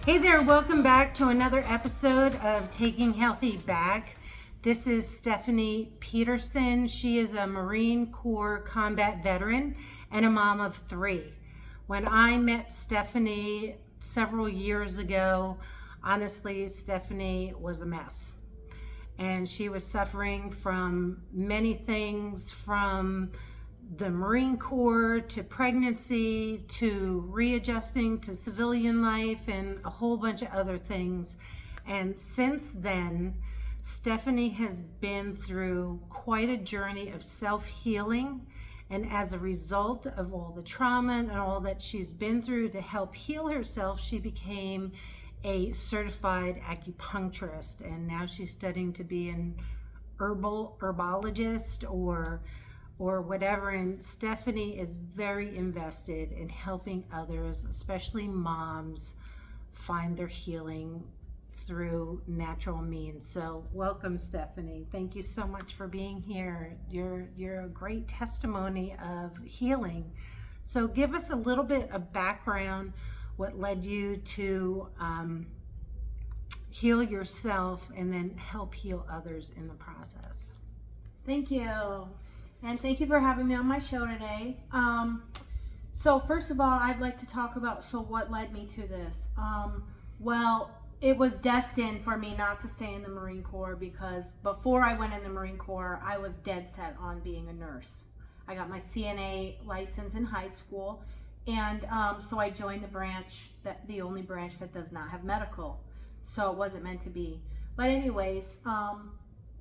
Hey there, welcome back to another episode of Taking Healthy Back. This is Stephanie Petersen. She is a Marine Corps combat veteran and a mom of 3. When I met Stephanie several years ago, honestly, Stephanie was a mess. And she was suffering from many things, from the Marine Corps to pregnancy to readjusting to civilian life and a whole bunch of other things. And since then, Stephanie has been through quite a journey of self-healing. And as a result of all the trauma and all that she's been through to help heal herself, she became a certified acupuncturist. And now she's studying to be an herbologist or whatever. And Stephanie is very invested in helping others, especially moms, find their healing through natural means. So welcome, Stephanie. Thank you so much for being here. You're a great testimony of healing. So give us a little bit of background, what led you to heal yourself and then help heal others in the process. Thank you. And thank you for having me on my show today. So first of all, I'd like to talk about what led me to this. Well, it was destined for me not to stay in the Marine Corps, because before I went in the Marine Corps, I was dead set on being a nurse. I got my CNA license in high school, and so I joined the only branch that does not have medical. So it wasn't meant to be. But anyways,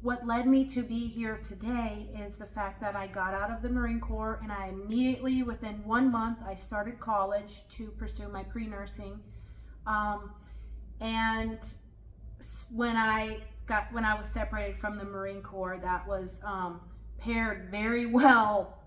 what led me to be here today is the fact that I got out of the Marine Corps, and I immediately, within 1 month, I started college to pursue my pre-nursing. And when I was separated from the Marine Corps, that was paired very well,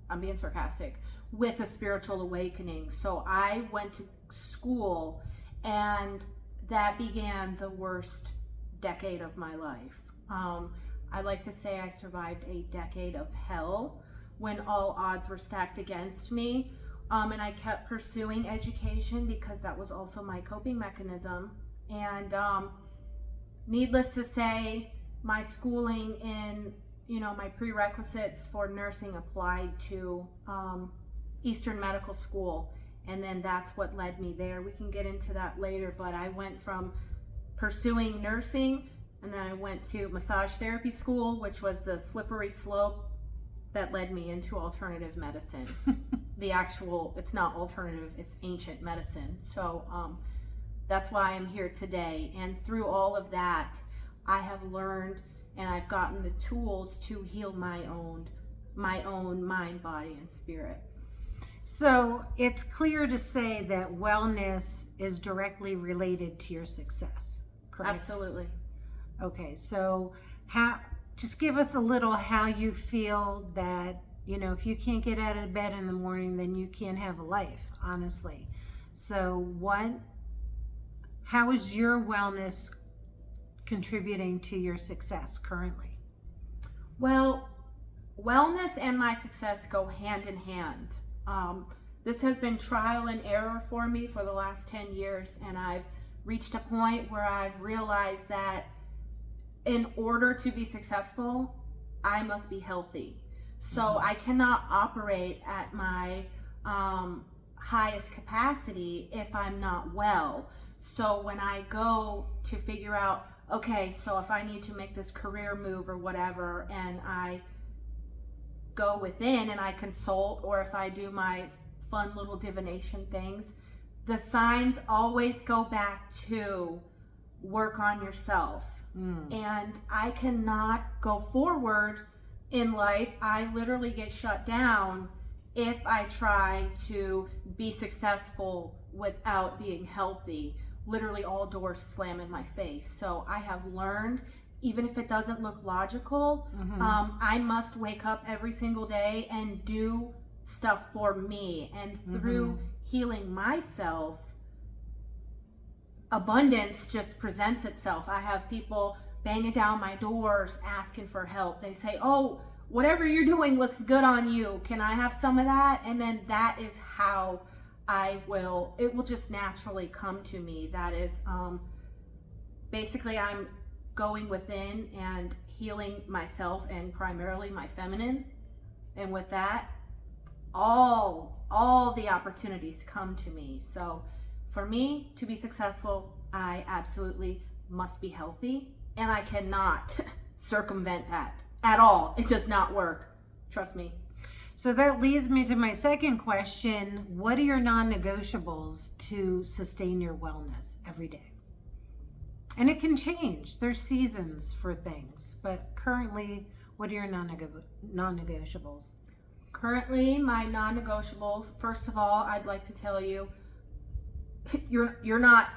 I'm being sarcastic, with a spiritual awakening. So I went to school, and that began the worst decade of my life. I like to say I survived a decade of hell when all odds were stacked against me. And I kept pursuing education because that was also my coping mechanism. And needless to say, my schooling in, my prerequisites for nursing applied to Eastern Medical School. And then that's what led me there. We can get into that later, but I went from pursuing nursing, and then I went to massage therapy school, which was the slippery slope that led me into alternative medicine. It's not alternative, it's ancient medicine. So that's why I'm here today. And through all of that, I have learned and I've gotten the tools to heal my own mind, body, and spirit. So it's clear to say that wellness is directly related to your success, correct? Absolutely. Okay, so just give us a little how you feel that, if you can't get out of bed in the morning, then you can't have a life, honestly. So how is your wellness contributing to your success currently? Well, wellness and my success go hand in hand. This has been trial and error for me for the last 10 years, and I've reached a point where I've realized that in order to be successful, I must be healthy. So I cannot operate at my highest capacity if I'm not well. So when I go to figure out, okay, so if I need to make this career move or whatever, and I go within and I consult, or if I do my fun little divination things, the signs always go back to work on yourself. And I cannot go forward in life. I literally get shut down if I try to be successful without being healthy. Literally all doors slam in my face. So I have learned, even if it doesn't look logical, I must wake up every single day and do stuff for me. And through healing myself, abundance just presents itself. I have people banging down my doors asking for help. They say, oh, whatever you're doing looks good on you. Can I have some of that? And then that is how it will just naturally come to me. That is, basically I'm going within and healing myself and primarily my feminine. And with that, all the opportunities come to me. So for me to be successful, I absolutely must be healthy, and I cannot circumvent that at all. It does not work. Trust me. So that leads me to my second question. What are your non-negotiables to sustain your wellness every day? And it can change. There's seasons for things, but currently, what are your non-negotiables? Currently, my non-negotiables, first of all, I'd like to tell you, you're not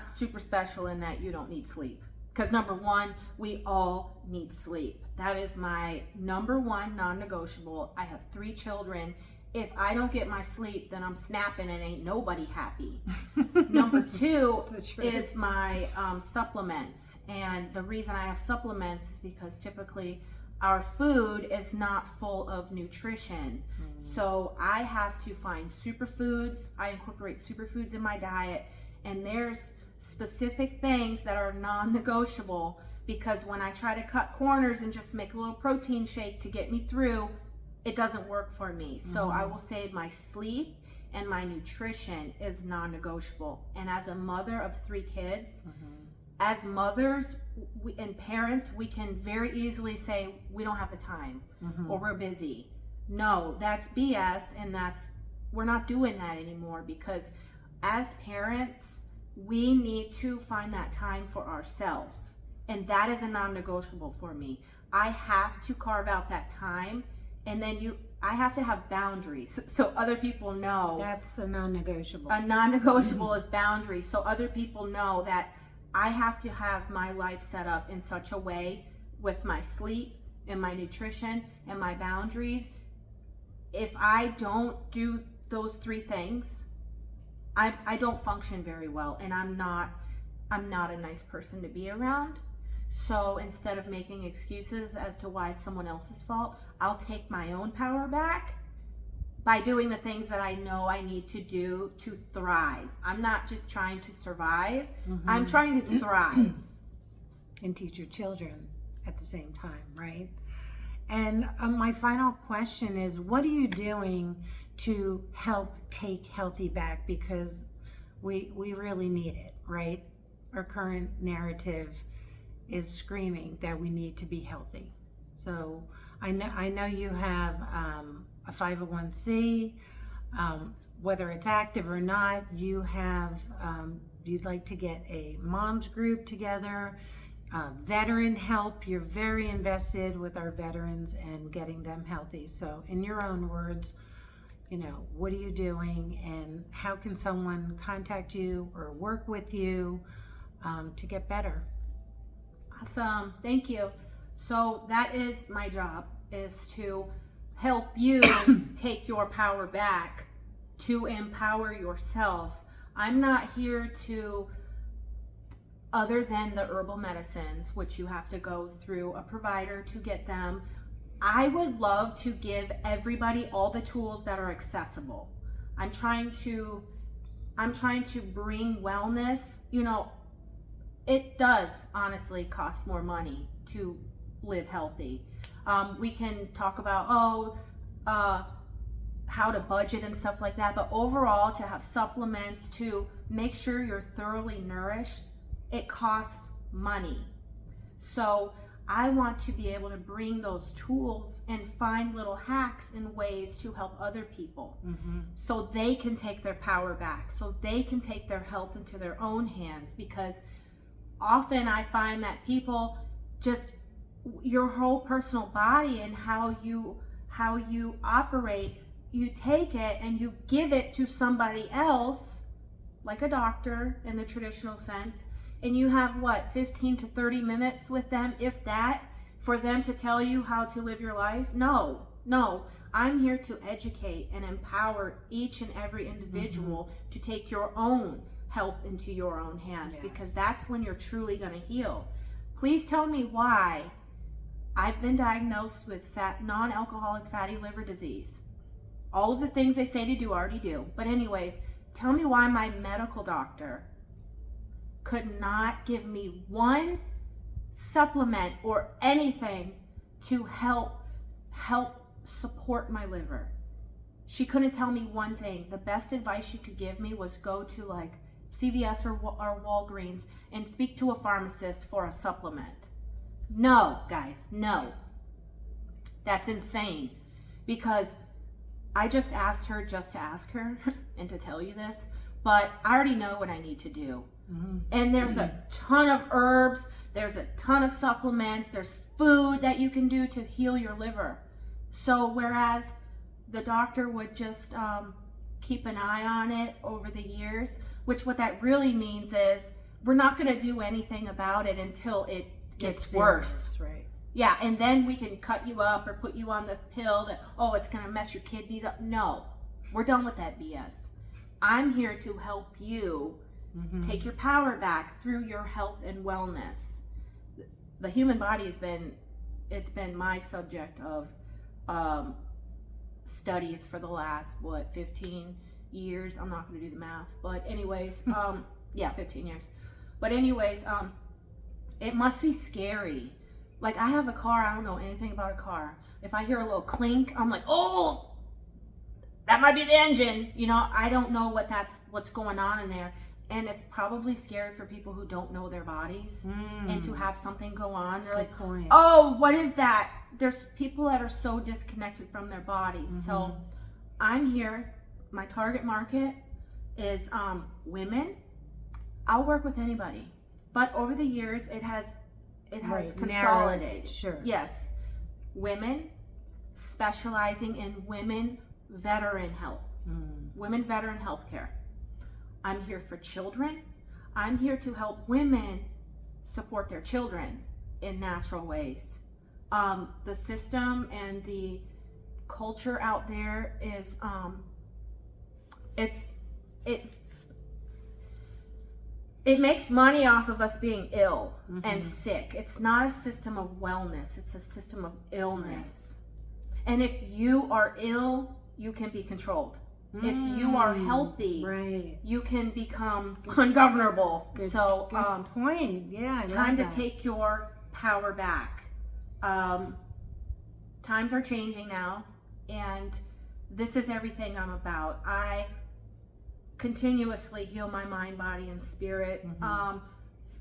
super special in that you don't need sleep. Because number one, we all need sleep. That is my number one non-negotiable. I have 3 children. If I don't get my sleep, then I'm snapping and ain't nobody happy. Number 2 is my supplements. And the reason I have supplements is because typically our food is not full of nutrition. So I have to find superfoods. I incorporate superfoods in my diet. And there's specific things that are non-negotiable, because when I try to cut corners and just make a little protein shake to get me through, it doesn't work for me. So I will say my sleep and my nutrition is non-negotiable. And as a mother of 3 kids, as mothers and parents, we can very easily say we don't have the time or we're busy. No, that's BS, and we're not doing that anymore, because as parents, we need to find that time for ourselves. And that is a non-negotiable for me. I have to carve out that time, and then I have to have boundaries so other people know. That's a non-negotiable. A non-negotiable is boundaries, so other people know that I have to have my life set up in such a way with my sleep and my nutrition and my boundaries. If I don't do those 3 things, I don't function very well, and I'm not a nice person to be around. So instead of making excuses as to why it's someone else's fault, I'll take my own power back by doing the things that I know I need to do to thrive. I'm not just trying to survive. I'm trying to thrive. And teach your children at the same time, right? And my final question is, what are you doing to help take healthy back? Because we really need it, right? Our current narrative is screaming that we need to be healthy. So I know you have a 501c, whether it's active or not. You have you'd like to get a mom's group together, veteran help. You're very invested with our veterans and getting them healthy. So in your own words, what are you doing, and how can someone contact you or work with you to get better? Awesome. Thank you. So that is my job, is to help you take your power back, to empower yourself. I'm not here to, other than the herbal medicines, which you have to go through a provider to get them, I would love to give everybody all the tools that are accessible. I'm trying to bring wellness. It does honestly cost more money to live healthy. We can talk about how to budget and stuff like that, but overall, to have supplements, to make sure you're thoroughly nourished, it costs money. So I want to be able to bring those tools and find little hacks and ways to help other people, so they can take their power back, so they can take their health into their own hands. Because often I find that people just, your whole personal body and how you operate, you take it and you give it to somebody else, like a doctor in the traditional sense, and you have 15 to 30 minutes with them, if that, for them to tell you how to live your life? No, I'm here to educate and empower each and every individual to take your own health into your own hands, because that's when you're truly going to heal. Please tell me why I've been diagnosed with non-alcoholic fatty liver disease. All of the things they say to do, I already do. But anyways, tell me why my medical doctor could not give me one supplement or anything to help support my liver. She couldn't tell me one thing. The best advice she could give me was go to like CVS or Walgreens and speak to a pharmacist for a supplement. No, guys, no. That's insane. Because I just asked her just to ask her and to tell you this, but I already know what I need to do. Mm-hmm. And there's a ton of herbs, there's a ton of supplements, there's food that you can do to heal your liver. So whereas the doctor would just keep an eye on it over the years, which what that really means is we're not going to do anything about it until it gets worse. Right. Yeah, and then we can cut you up or put you on this pill that, oh, it's going to mess your kidneys up. No, we're done with that BS. I'm here to help you take your power back through your health and wellness. The human body it's been my subject of studies for the last 15 years. I'm not going to do the math, but anyways, 15 years. But anyways, it must be scary. Like, I have a car, I don't know anything about a car. If I hear a little clink, I'm like, oh, that might be the engine. You know, I don't know what's going on in there. And it's probably scary for people who don't know their bodies and to have something go on. They're like, oh, what is that? There's people that are so disconnected from their bodies. So I'm here. My target market is women. I'll work with anybody. But over the years, it has consolidated. Sure. Yes. Women specializing in women veteran health. Women veteran health care. I'm here for children. I'm here to help women support their children in natural ways. The system and the culture out there is it makes money off of us being ill and sick. It's not a system of wellness, it's a system of illness. Right. And if you are ill, you can be controlled. If you are healthy, you can become ungovernable. Good point. Yeah, it's time to take your power back. Times are changing now, and this is everything I'm about. I continuously heal my mind, body, and spirit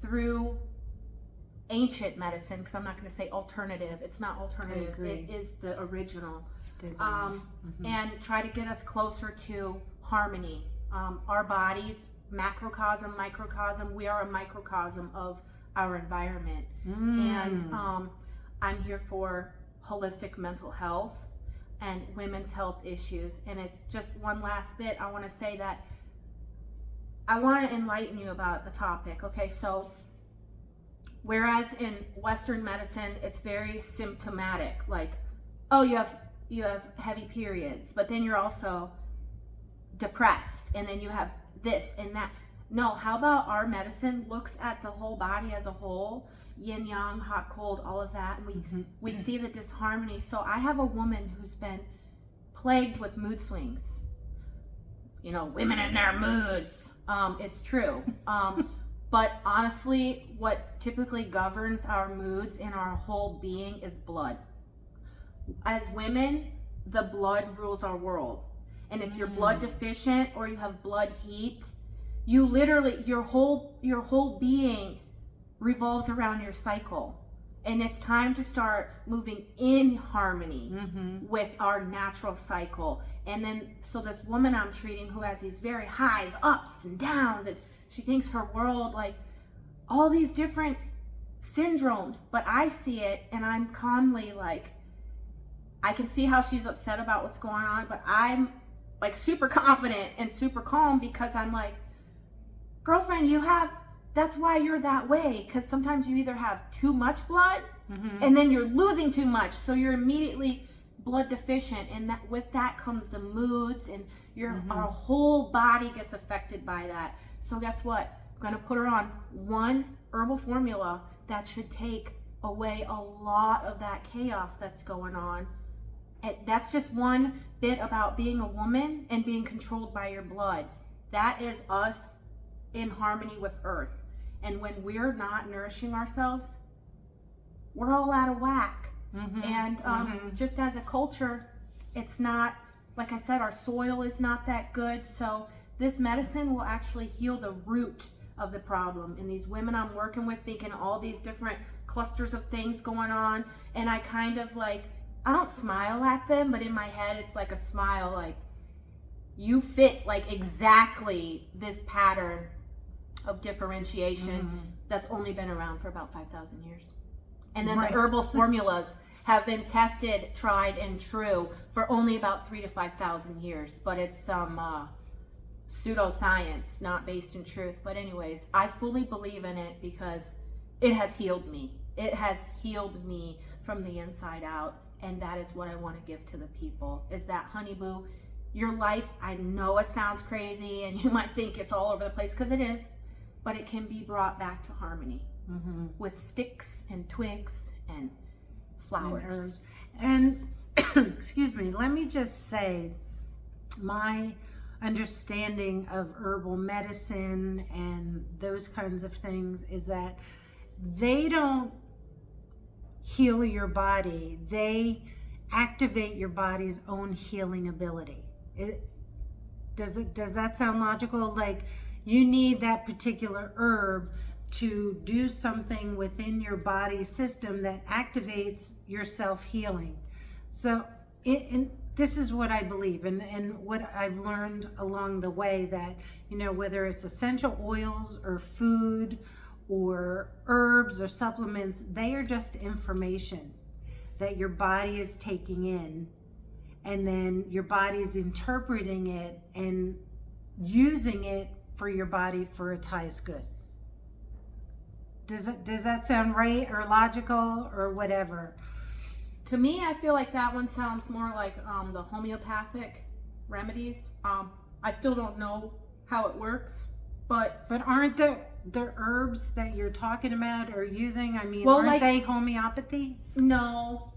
through ancient medicine, because I'm not going to say alternative. It's not alternative. It is the original. And try to get us closer to harmony. Our bodies, macrocosm, microcosm, we are a microcosm of our environment. And I'm here for holistic mental health and women's health issues. And it's just one last bit. I want to say that I want to enlighten you about a topic. Okay, so whereas in Western medicine, it's very symptomatic, like, oh, you have heavy periods, but then you're also depressed, and then you have this and that. No, how about our medicine looks at the whole body as a whole, yin yang, hot cold, all of that, and we see the disharmony. So I have a woman who's been plagued with mood swings. You know, women and their moods. It's true. But honestly, what typically governs our moods and our whole being is blood. As women, the blood rules our world. And if you're blood deficient or you have blood heat, you literally, your whole being revolves around your cycle. And it's time to start moving in harmony with our natural cycle. And then, so this woman I'm treating who has these very highs, ups and downs, and she thinks her world, like all these different syndromes, but I see it and I'm calmly like, I can see how she's upset about what's going on, but I'm like super confident and super calm because I'm like, girlfriend, that's why you're that way. Because sometimes you either have too much blood and then you're losing too much. So you're immediately blood deficient. And with that comes the moods, and our whole body gets affected by that. So guess what? I'm going to put her on one herbal formula that should take away a lot of that chaos that's going on. That's just one bit about being a woman and being controlled by your blood. That is us in harmony with earth. And when we're not nourishing ourselves, we're all out of whack. And just as a culture, it's not, like I said, our soil is not that good. So this medicine will actually heal the root of the problem. And these women I'm working with thinking all these different clusters of things going on, and I kind of like, I don't smile at them, but in my head it's like a smile, like you fit like exactly this pattern of differentiation that's only been around for about 5,000 years. And then the herbal formulas have been tested, tried, and true for only about 3,000 to 5,000 years. But it's some pseudoscience, not based in truth. But anyways, I fully believe in it because it has healed me. It has healed me from the inside out. And that is what I want to give to the people, is that, honey boo, your life, I know it sounds crazy and you might think it's all over the place, because it is, but it can be brought back to harmony with sticks and twigs and flowers. And excuse me, let me just say, my understanding of herbal medicine and those kinds of things is that they don't heal your body, they activate your body's own healing ability. Does that sound logical? Like, you need that particular herb to do something within your body system that activates your self-healing. So this is what I believe, and what I've learned along the way, that, you know, whether it's essential oils or food or herbs or supplements, they are just information that your body is taking in, and then your body is interpreting it and using it for your body for its highest good. Does that sound right or logical or whatever? To me, I feel like that one sounds more like the homeopathic remedies. I still don't know how it works, but aren't the herbs that you're talking about or using, I mean, well, aren't like, they homeopathy? No,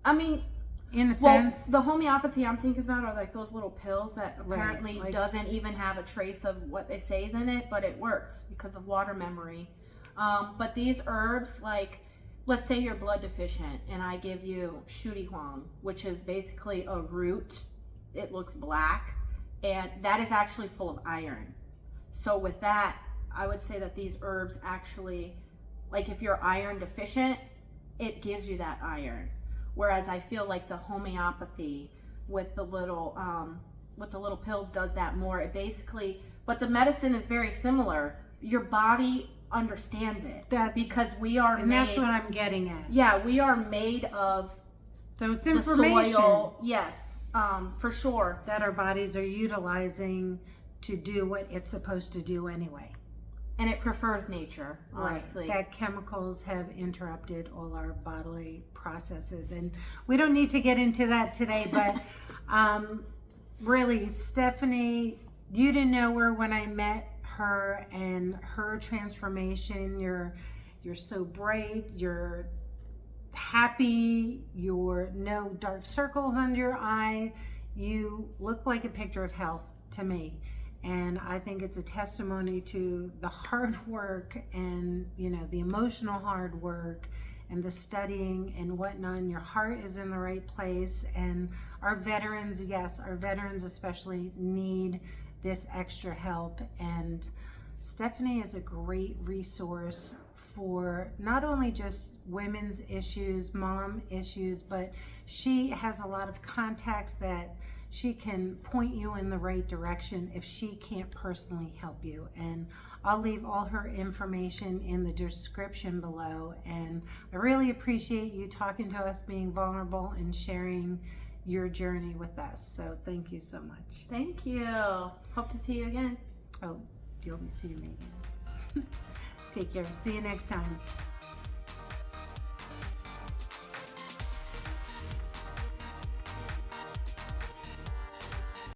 I mean, in a sense, the homeopathy I'm thinking about are like those little pills that apparently like, doesn't even have a trace of what they say is in it, but it works because of water memory. But these herbs, like, let's say you're blood deficient and I give you shooty huang, which is basically a root. It looks black, and that is actually full of iron. So with that, I would say that these herbs actually, like, if you're iron deficient, it gives you that iron. Whereas I feel like the homeopathy with the little pills does that more. It basically, but the medicine is very similar. Your body understands it, because we are and made, that's what I'm getting at. Yeah, we are made of, so it's the information, soil. Yes, for sure, that our bodies are utilizing to do what it's supposed to do anyway. And it prefers nature, honestly. That chemicals have interrupted all our bodily processes, and we don't need to get into that today, but really, Stephanie, you didn't know her when I met her, and her transformation. You're so bright, you're happy, you're no dark circles under your eye, you look like a picture of health to me. And I think it's a testimony to the hard work and, you know, the emotional hard work and the studying and whatnot. And your heart is in the right place. And our veterans, yes, our veterans especially need this extra help. And Stephanie is a great resource for not only just women's issues, mom issues, but she has a lot of contacts that she can point you in the right direction if she can't personally help you. And I'll leave all her information in the description below. And I really appreciate you talking to us, being vulnerable, and sharing your journey with us. So thank you so much. Thank you. Hope to see you again. Oh, you'll be seeing me again. Take care. See you next time.